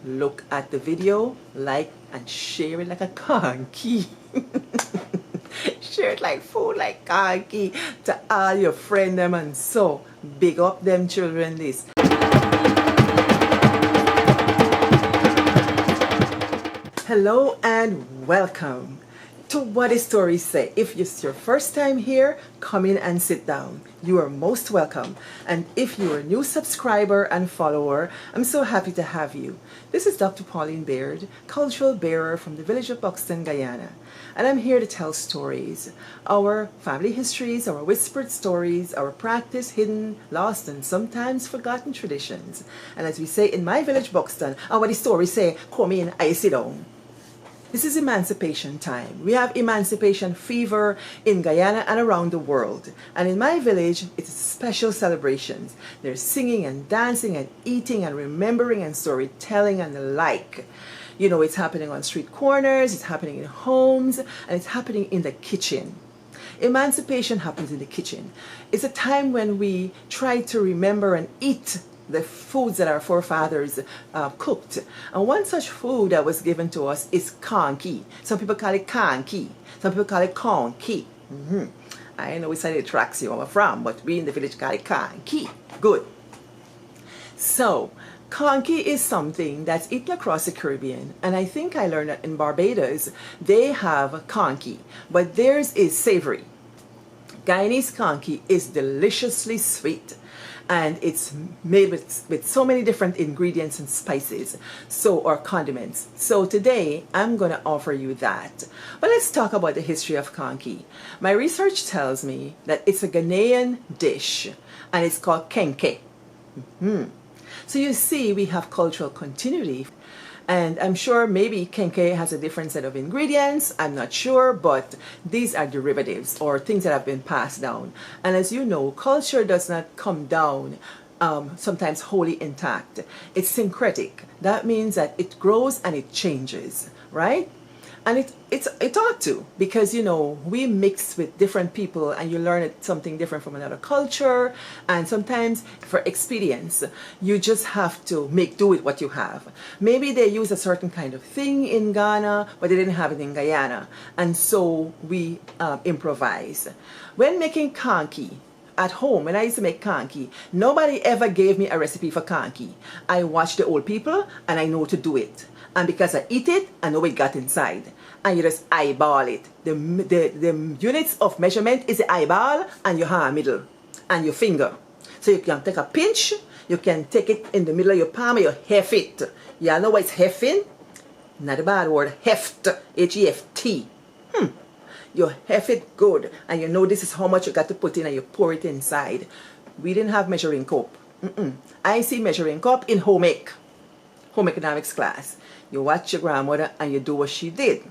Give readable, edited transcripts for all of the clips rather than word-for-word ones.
look at the video, like and share it like a Conkie. Share it like food, like Conkie, to all your friends them, and so big up them children this. Hello and welcome to What Is Stories Say. If it's your first time here, come in and sit down. You are most welcome. And if you're a new subscriber and follower, I'm so happy to have you. This is Dr. Pauline Baird, cultural bearer from the village of Buxton, Guyana. And I'm here to tell stories, our family histories, our whispered stories, our practice, hidden, lost, and sometimes forgotten traditions. And as we say in my village, Buxton, and what the stories say, come in, I sit down. This is emancipation time. We have emancipation fever in Guyana and around the world. And in my village, it's special celebrations. There's singing and dancing and eating and remembering and storytelling and the like. You know, it's happening on street corners, it's happening in homes, and it's happening in the kitchen. Emancipation happens in the kitchen. It's a time when we try to remember and eat the foods that our forefathers cooked. And one such food that was given to us is Conkie. Some people call it Conkie. Some people call it Conkie. I know which side of the tracks you are from, but we in the village call it Conkie. Good. So, Conkie is something that's eaten across the Caribbean. And I think I learned that in Barbados, they have Conkie, but theirs is savory. Guyanese Conkie is deliciously sweet. And it's made with so many different ingredients and spices, or condiments. So today I'm going to offer you that. But let's talk about the history of Conkie. My research tells me that it's a Ghanaian dish and it's called Kenkeh. So you see, we have cultural continuity. And I'm sure maybe Kenkeh has a different set of ingredients, I'm not sure, but these are derivatives or things that have been passed down. And as you know, culture does not come down sometimes wholly intact. It's syncretic. That means that it grows and it changes, right? And it ought to, because, you know, we mix with different people and you learn something different from another culture. And sometimes for expedience, you just have to make do with what you have. Maybe they use a certain kind of thing in Ghana, but they didn't have it in Guyana. And so we improvise. When making Conkie, at home, when I used to make Conkie, nobody ever gave me a recipe for Conkie. I watched the old people and I know to do it. And because I eat it, I know it got inside. And you just eyeball it. The units of measurement is the eyeball and your hand middle and your finger. So you can take a pinch, you can take it in the middle of your palm and you heft it. You know what it's hefting? Not a bad word, heft, H-E-F-T. You heft it good, and you know this is how much you got to put in and you pour it inside. We didn't have measuring cup. I see measuring cup in home economics class. You watch your grandmother and you do what she did.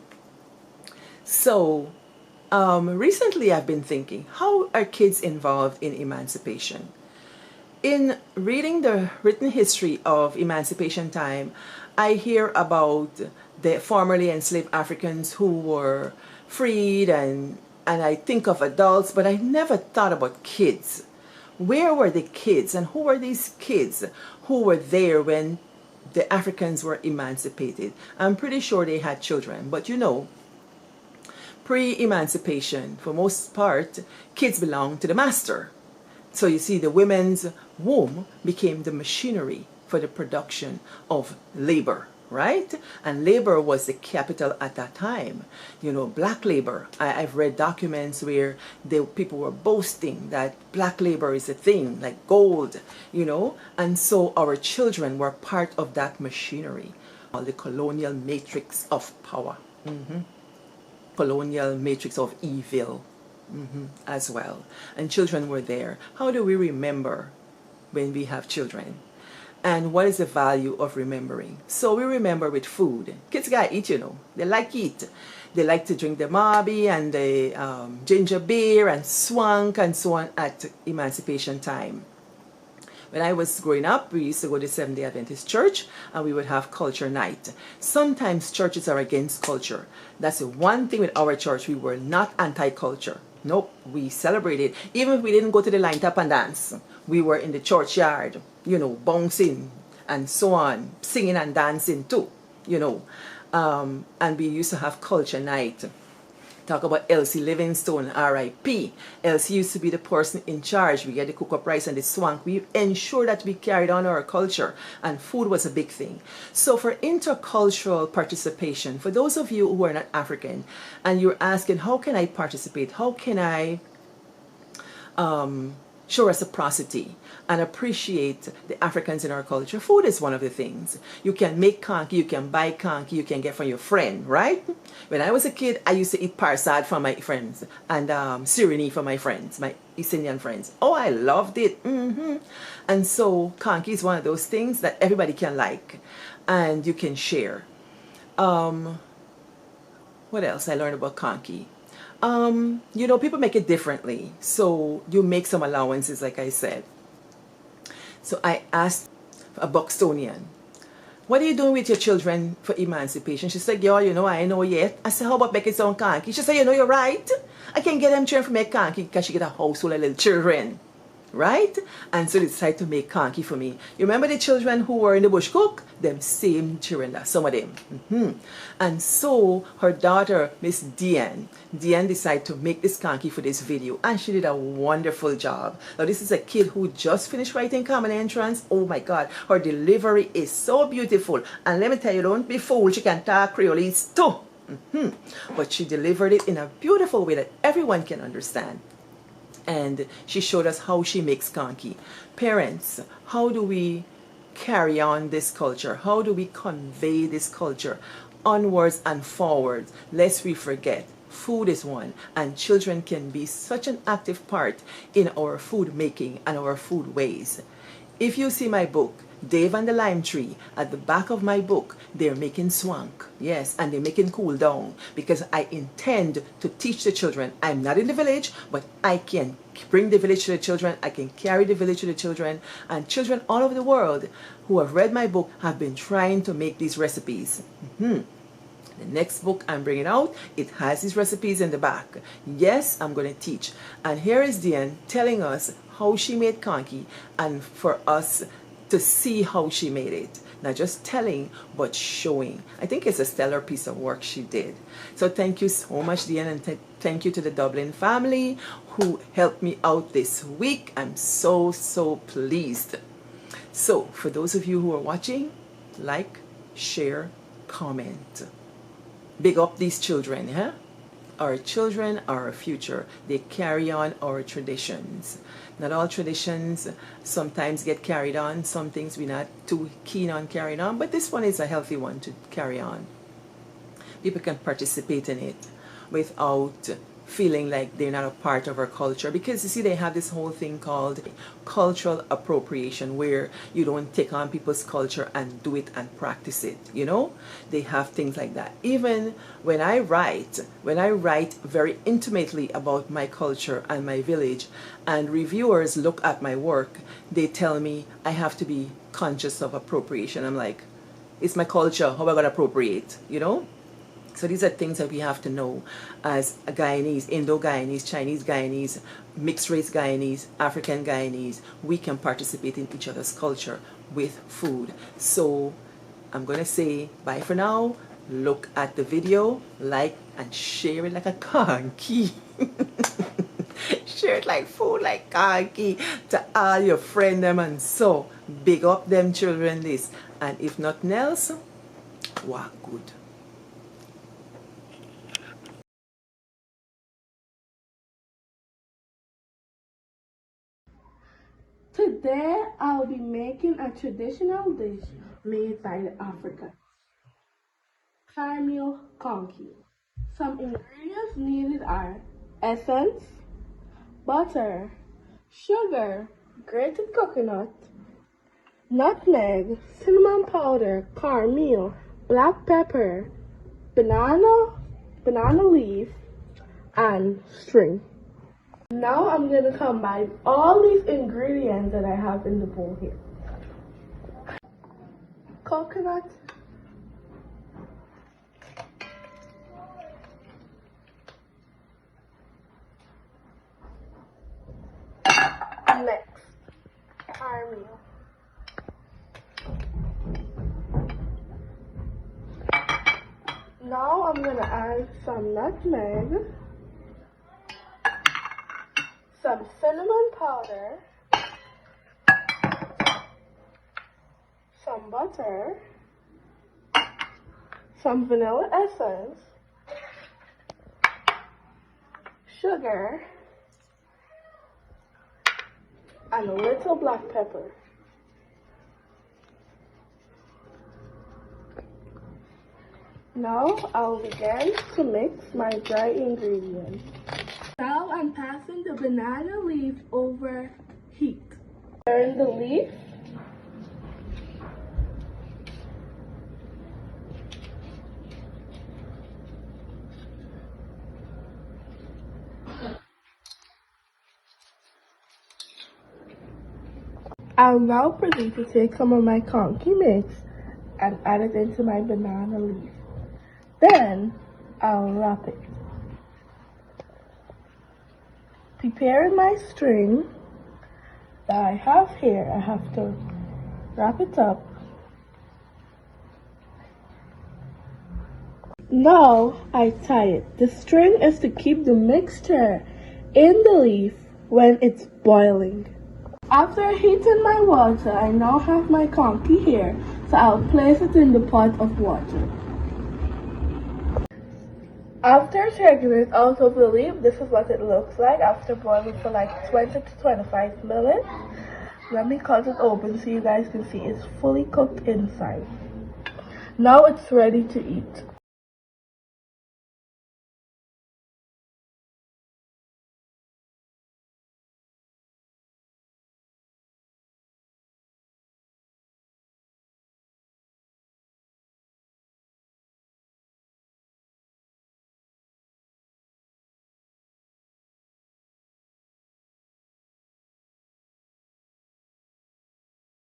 So recently I've been thinking, how are kids involved in emancipation? In reading the written history of emancipation time, I hear about the formerly enslaved Africans who were freed, and I think of adults, but I never thought about kids. Where were the kids, and who were these kids who were there when the Africans were emancipated? I'm pretty sure they had children, but you know, pre-emancipation, for most part, kids belonged to the master. So you see, the women's womb became the machinery for the production of labor, right? And labor was the capital at that time. You know, black labor. I've read documents where people were boasting that black labor is a thing, like gold, you know. And so our children were part of that machinery, the colonial matrix of power, colonial matrix of evil as well. And children were there. How do we remember when we have children? And what is the value of remembering? So we remember with food. Kids gotta eat, you know. They like eat. They like to drink the marby and the ginger beer and swank and so on at emancipation time. When I was growing up, we used to go to Seventh-day Adventist church and we would have culture night. Sometimes churches are against culture. That's the one thing with our church. We were not anti-culture. Nope, we celebrated. Even if we didn't go to the line tap and dance, we were in the churchyard, you know, bouncing and so on, singing and dancing too, you know. And we used to have culture night. Talk about Elsie Livingstone, R.I.P. Elsie used to be the person in charge. We get the cook up rice and the swank. We ensure that we carried on our culture, and food was a big thing. So for intercultural participation, for those of you who are not African and you're asking, how can I participate? How can I show reciprocity and appreciate the Africans in our culture? Food is one of the things. You can make Conkie, you can buy Conkie, you can get from your friend, right? When I was a kid, I used to eat parsad from my friends and sirini from my friends, my East Indian friends. Oh, I loved it. And so Conkie is one of those things that everybody can like and you can share. What else I learned about Conkie? You know, people make it differently. So you make some allowances, like I said. So I asked a Buxtonian, what are you doing with your children for emancipation? She said, yo, you know, I know yet. I said, how about making some Conkie? She said, you know, you're right. I can get them children to make Conkie because she get a house full of little children. Right? And so they decided to make Conkie for me. You remember the children who were in the bush cook? Them same children, some of them. And so her daughter, Miss Deanne decided to make this Conkie for this video. And she did a wonderful job. Now this is a kid who just finished writing Common Entrance. Oh my God, her delivery is so beautiful. And let me tell you, don't be fooled, she can talk Creolese too. But she delivered it in a beautiful way that everyone can understand. And she showed us how she makes Conkie. Parents, how do we carry on this culture? How do we convey this culture onwards and forwards? Lest we forget, food is one, and children can be such an active part in our food making and our food ways. If you see my book, Dave and the Lime Tree, at the back of my book, they're making swank. Yes, and they're making cool down because I intend to teach the children. I'm not in the village, but I can bring the village to the children. I can carry the village to the children. And children all over the world who have read my book have been trying to make these recipes. The next book I'm bringing out, it has these recipes in the back. Yes, I'm going to teach. And here is Diane telling us how she made Conkie and for us to see how she made it. Not just telling, but showing. I think it's a stellar piece of work she did. So thank you so much, Diane, and thank you to the Dublin family who helped me out this week. I'm so pleased. So for those of you who are watching, like, share, comment. Big up these children, huh? Our children are our future. They carry on our traditions. Not all traditions sometimes get carried on. Some things we're not too keen on carrying on, but this one is a healthy one to carry on. People can participate in it without feeling like they're not a part of our culture, because you see they have this whole thing called cultural appropriation where you don't take on people's culture and do it and practice it, you know. They have things like that. Even when I write very intimately about my culture and my village, and reviewers look at my work, they tell me I have to be conscious of appropriation. I'm like, it's my culture, how am I going to appropriate, you know? So these are things that we have to know as a Guyanese, Indo-Guyanese, Chinese Guyanese, mixed race Guyanese, African Guyanese. We can participate in each other's culture with food. So I'm going to say bye for now. Look at the video, like and share it like a Conkie. Share it like food, like Conkie to all your friends them, and so big up them children this. And if nothing else, wow, good. Today I'll be making a traditional dish made by the Africans. Caramel conkie. Some ingredients needed are essence, butter, sugar, grated coconut, nutmeg, cinnamon powder, caramel, black pepper, banana leaf, and string. Now I'm going to combine all these ingredients that I have in the bowl here. Coconut, next, caramel, Now I'm gonna add some nutmeg, some cinnamon powder, some butter, some vanilla essence, sugar, and a little black pepper. Now I'll begin to mix my dry ingredients. Now I'm passing the banana leaf over heat. Turn the leaf. I'll now proceed to take some of my Conkie mix and add it into my banana leaf. Then I'll wrap it. Preparing my string that I have here, I have to wrap it up. Now I tie it. The string is to keep the mixture in the leaf when it's boiling. After heating my water, I now have my Conkie here, so I'll place it in the pot of water. After taking it out of the leaf, this is what it looks like after boiling for like 20 to 25 minutes. Let me cut it open so you guys can see it's fully cooked inside. Now it's ready to eat.